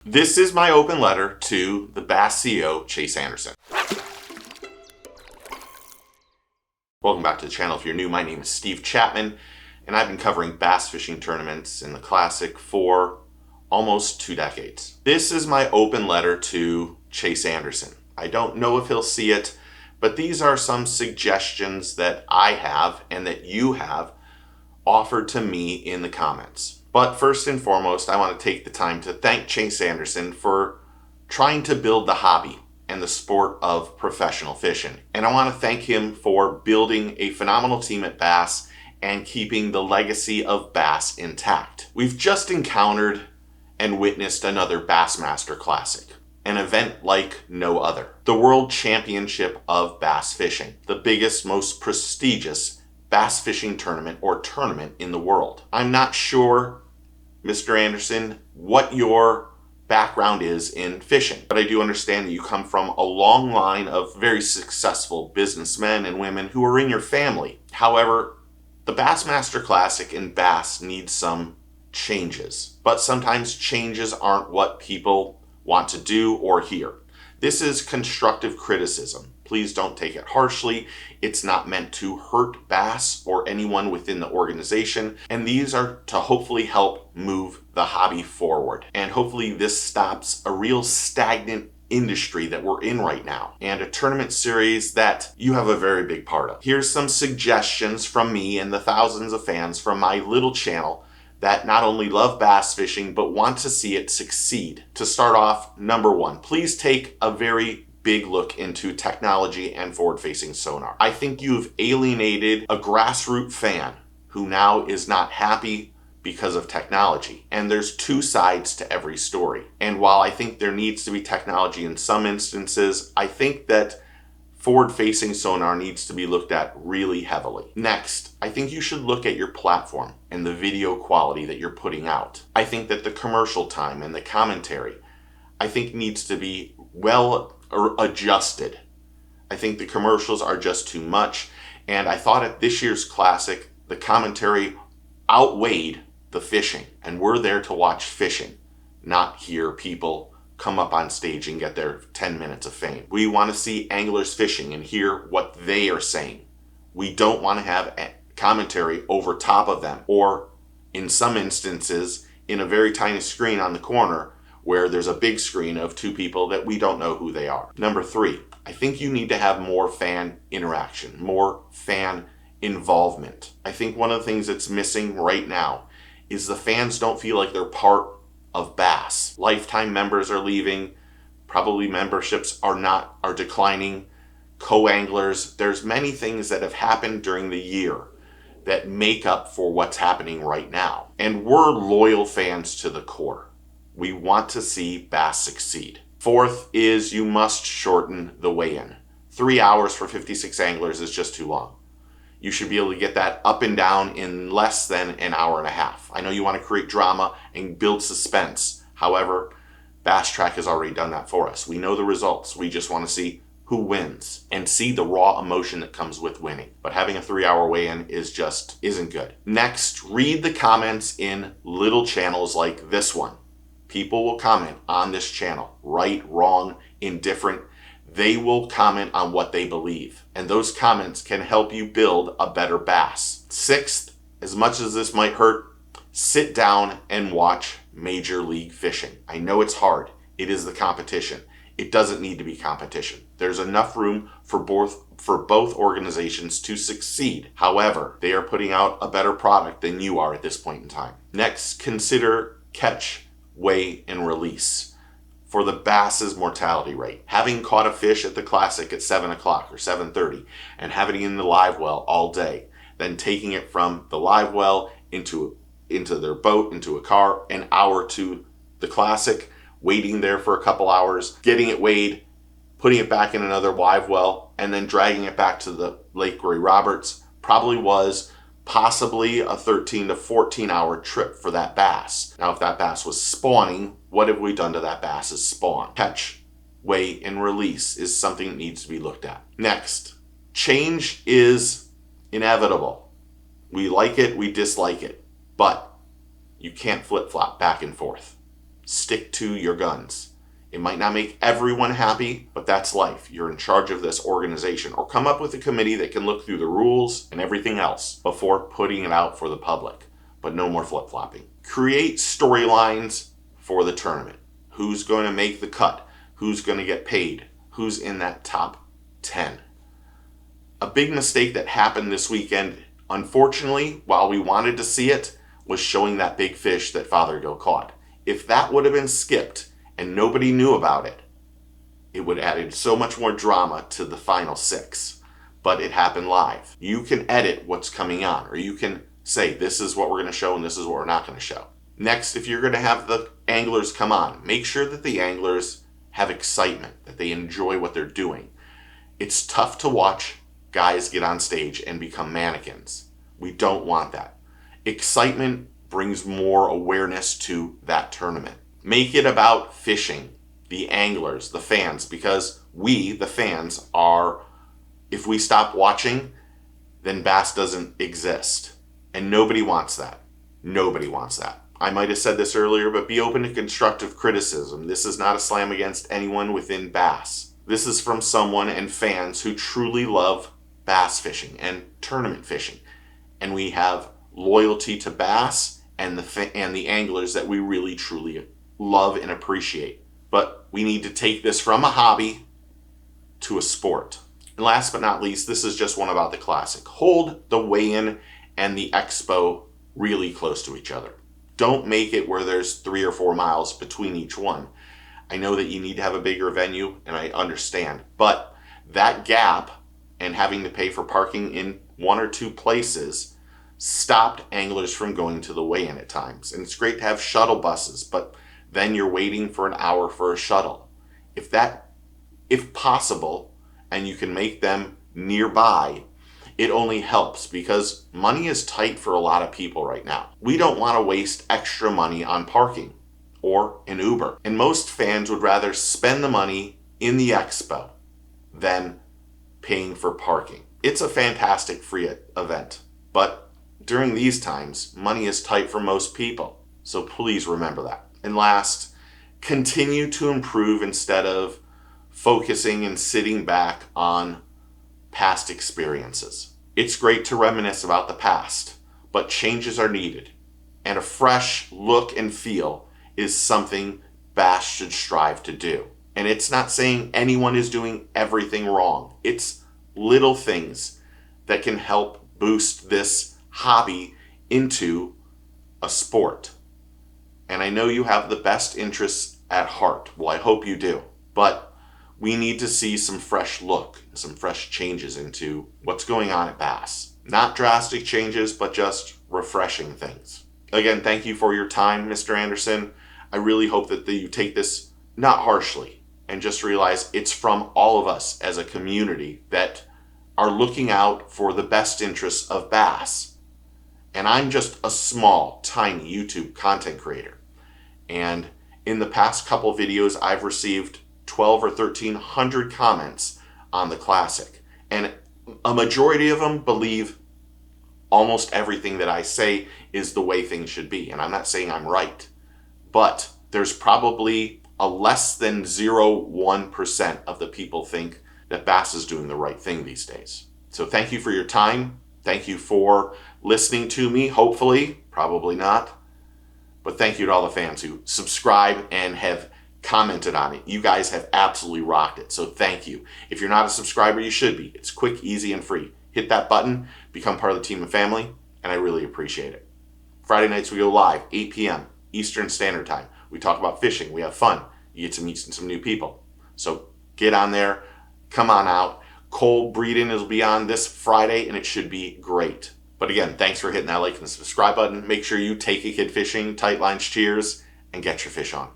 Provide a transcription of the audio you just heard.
This is my open letter to the Bass CEO, Chase Anderson. Welcome back to the channel. If you're new, my name is Steve Chapman, and I've been covering bass fishing tournaments in the Classic for almost 2 decades. This is my open letter to Chase Anderson. I don't know if he'll see it, but these are some suggestions that I have and that you have offered to me in the comments. But first and foremost, I want to take the time to thank Chase Anderson for trying to build the hobby and the sport of professional fishing. And I want to thank him for building a phenomenal team at Bass and keeping the legacy of Bass intact. We've just encountered and witnessed another Bassmaster Classic, an event like no other. The World Championship of Bass Fishing, the biggest, most prestigious bass fishing tournament or tournament in the world. I'm not sure, Mr. Anderson, what your background is in fishing, but I do understand that you come from a long line of very successful businessmen and women who are in your family. However, the Bassmaster Classic and Bass needs some changes, but sometimes changes aren't what people want to do or hear. This is constructive criticism. Please don't take it harshly. It's not meant to hurt Bass or anyone within the organization. And these are to hopefully help move the hobby forward. And hopefully this stops a real stagnant industry that we're in right now, and a tournament series that you have a very big part of. Here's some suggestions from me and the thousands of fans from my little channel that not only love bass fishing, but want to see it succeed. To start off, number 1, please take a very big look into technology and forward-facing sonar. I think you've alienated a grassroots fan who now is not happy because of technology. And there's 2 sides to every story. And while I think there needs to be technology in some instances, I think that forward-facing sonar needs to be looked at really heavily. Next, I think you should look at your platform and the video quality that you're putting out. I think that the commercial time and the commentary, I think needs to be well adjusted. I think the commercials are just too much, and I thought at this year's Classic, the commentary outweighed the fishing, and we're there to watch fishing, not hear people come up on stage and get their 10 minutes of fame. We want to see anglers fishing and hear what they are saying. We don't want to have commentary over top of them, or in some instances, in a very tiny screen on the corner where there's a big screen of 2 people that we don't know who they are. Number 3, I think you need to have more fan interaction, more fan involvement. I think one of the things that's missing right now is the fans don't feel like they're part of Bass. Lifetime members are leaving, probably memberships are declining, co-anglers. There's many things that have happened during the year that make up for what's happening right now. And we're loyal fans to the core. We want to see Bass succeed. 4th is you must shorten the weigh-in. 3 hours for 56 anglers is just too long. You should be able to get that up and down in less than an hour and a half. I know you want to create drama and build suspense. However, Bass Track has already done that for us. We know the results. We just want to see who wins and see the raw emotion that comes with winning. But having a 3-hour weigh-in isn't good. Next, read the comments in little channels like this one. People will comment on this channel, right, wrong, indifferent. They will comment on what they believe, and those comments can help you build a better bass. 6th, as much as this might hurt, sit down and watch Major League Fishing. I know it's hard. It is the competition. It doesn't need to be competition. There's enough room for both organizations to succeed. However, they are putting out a better product than you are at this point in time. Next, consider catch, weigh, and release for the bass's mortality rate. Having caught a fish at the Classic at 7 o'clock or 7:30 and having it in the live well all day, then taking it from the live well into their boat, into a car, an hour to the Classic, waiting there for a couple hours, getting it weighed, putting it back in another live well, and then dragging it back to the Lake Gray Roberts probably was possibly a 13 to 14 hour trip for that bass. Now, if that bass was spawning, what have we done to that bass's spawn? Catch, weigh, and release is something that needs to be looked at. Next, change is inevitable. We like it, we dislike it, but you can't flip-flop back and forth. stick to your guns. It might not make everyone happy, but that's life. You're in charge of this organization. Or come up with a committee that can look through the rules and everything else before putting it out for the public. But no more flip-flopping. Create storylines for the tournament. Who's going to make the cut? Who's going to get paid? Who's in that top 10? A big mistake that happened this weekend, unfortunately, while we wanted to see it, was showing that big fish that Fothergill caught. If that would have been skipped and nobody knew about it, it would have added so much more drama to the final 6. But it happened live. You can edit what's coming on, or you can say, this is what we're going to show and this is what we're not going to show. Next, if you're going to have the anglers come on, make sure that the anglers have excitement, that they enjoy what they're doing. It's tough to watch guys get on stage and become mannequins. We don't want that. Excitement brings more awareness to that tournament. Make it about fishing, the anglers, the fans, because we, the fans, are, if we stop watching, then bass doesn't exist. And nobody wants that. Nobody wants that. I might have said this earlier, but be open to constructive criticism. This is not a slam against anyone within bass. This is from someone and fans who truly love bass fishing and tournament fishing. And we have loyalty to bass and the anglers that we really truly love and appreciate. But we need to take this from a hobby to a sport. And last but not least, this is just one about the Classic. Hold the weigh-in and the expo really close to each other. Don't make it where there's 3 or 4 miles between each one. I know that you need to have a bigger venue, and I understand. But that gap and having to pay for parking in 1 or 2 places stopped anglers from going to the weigh-in at times. And it's great to have shuttle buses, but then you're waiting for an hour for a shuttle. If possible, and you can make them nearby, it only helps because money is tight for a lot of people right now. We don't want to waste extra money on parking or an Uber. And most fans would rather spend the money in the expo than paying for parking. It's a fantastic free event, but during these times, money is tight for most people. So please remember that. And last, continue to improve instead of focusing and sitting back on past experiences. It's great to reminisce about the past, but changes are needed. And a fresh look and feel is something Bass should strive to do. And it's not saying anyone is doing everything wrong. It's little things that can help boost this hobby into a sport. And I know you have the best interests at heart. Well, I hope you do. But we need to see some fresh look, some fresh changes into what's going on at Bass. Not drastic changes, but just refreshing things. Again, thank you for your time, Mr. Anderson. I really hope that you take this not harshly and just realize it's from all of us as a community that are looking out for the best interests of Bass. And I'm just a small, tiny YouTube content creator. And in the past couple videos, I've received 12 or 1,300 comments on the Classic. And a majority of them believe almost everything that I say is the way things should be. And I'm not saying I'm right. But there's probably a less than 0.1% of the people think that Bass is doing the right thing these days. So thank you for your time. Thank you for listening to me, hopefully, probably not. But thank you to all the fans who subscribe and have commented on it. You guys have absolutely rocked it, so thank you. If you're not a subscriber, you should be. It's quick, easy, and free. Hit that button, become part of the team and family, and I really appreciate it. Friday nights we go live, 8 p.m. Eastern Standard Time. We talk about fishing. We have fun. You get to meet some new people. So get on there. Come on out. Cold breeding will be on this Friday, and it should be great. But again, thanks for hitting that like and subscribe button. Make sure you take a kid fishing, tight lines, cheers, and get your fish on.